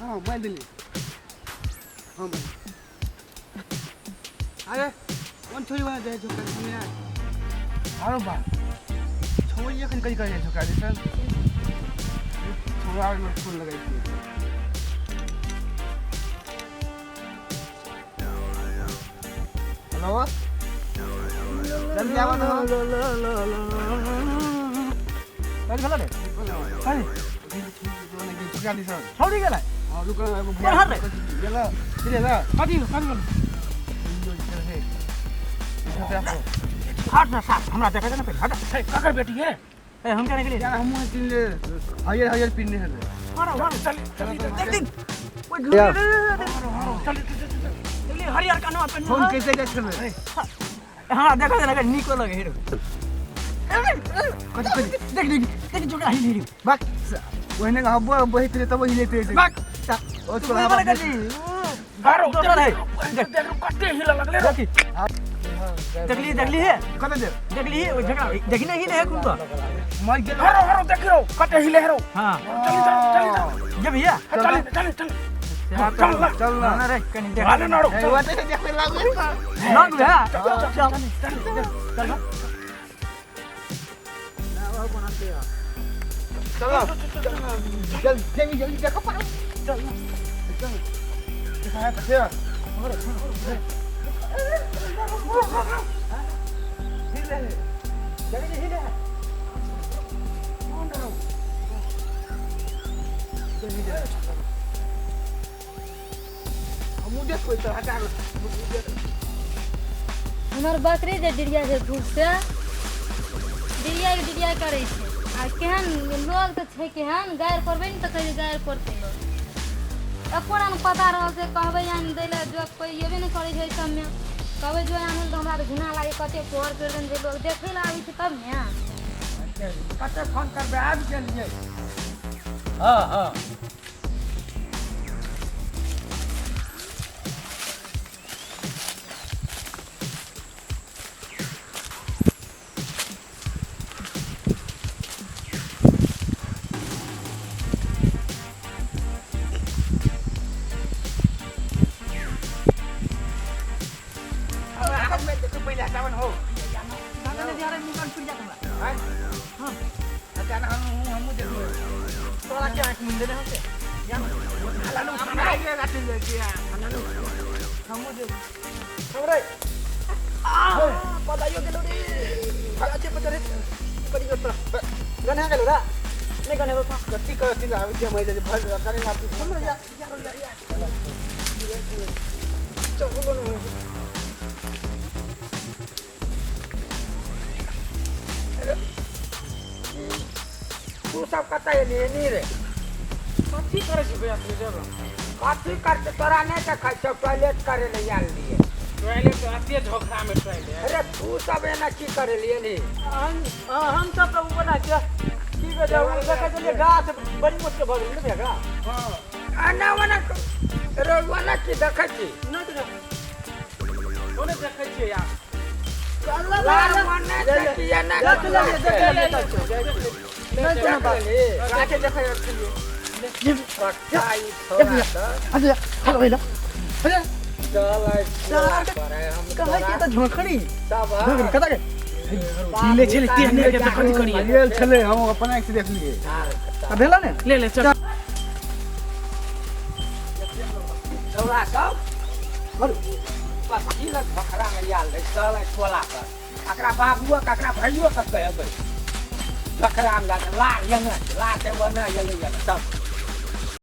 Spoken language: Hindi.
हां मैं दिली हां अरे कौन छोरी वाला जाए झोका सुनिया हारो बा छोरी एखन कई करे झोका दे सर छोरा में फोन लगाई थी हेलो जल्दी आओ ना कल गला रे हाय झोका दी सर छोड़ी गेला हां रुक कोन हार रे गेला फिर ना काटी हट ना साहब हमरा देखा ना पहले हट काकर बेटी है ए हम क्या निकले यार हम किले हयर पिन्ने है मारो मारो चल चल देख ओए चल जल्दी हरियर का नाम अपन फोन कैसे कैसे हां देखा निको लगे हेरो कति देख जोड़ा हिल हिल बाक ओहने हब्बो बहित रे तब हिले ते बाक ओ छोरा बाक गारो चल है देख कटे हिल लगले देखी देखली है कते दे देखली है ओ झगड़ा देखी नहीं है कुन तो मैं गेल हरो देख रो कटे हिले हेरो हां चल ये भैया चल चल ना रे कनी देख वाले नाड़ो वाटे से देख लागू ना गया चल चल जल्दी देखो पाओ चल दिखाया तो क्या हिले जल्दी हिले कौन रहो मुझे कोई तो हटा हमर बकरी जे डिरिया से धूप से डिरिया करे छै आ केहन लोग तो छै केहन गायर करबे न त कहि गायर करते लोग एकोरा न पता रहल से कहबे यान दैले जो कोई येबे न करे छै सब में कहबे जो यान हमरा त घुना लागे कते पोर कर देन जे लोग देखे ला आबी छै तब ने कते फोन करबे आब गेलिए हां हां तू सब कता है नहीं रे कथी करे छी भैया तू जब कथी करते तोरा नहीं देखै छ टॉयलेट करे ले आल लिए टॉयलेट तो अतिए झोखरा में टॉयलेट अरे तू सब एना की करे लिए नी हम सब प्रभु बना के की के जाऊ देखै चलिए गाछ बड़ी मोट के भगल ने भेगा हां आना वाला रोवाला की देखै छी नहीं देख ओने देखै छी यार चल लाल मने देखिए ना चल नहीं तो बात आके देखै चलिए ये पटाई थोड़ा अरे हेलो हेलो अरे चल हम कहे के त झोखड़ी सब कता के ले चले तेने के कथि करी गेल छले हम अपन आंख से देख लिए आ भेला ने ले चल चौरा सब अरे पति लग बखरा में याल रे चल छोला पर अकरा बाबुआ ककरा भइयो तक कहबै बखरा में ला यंग ला ते बना यंग सब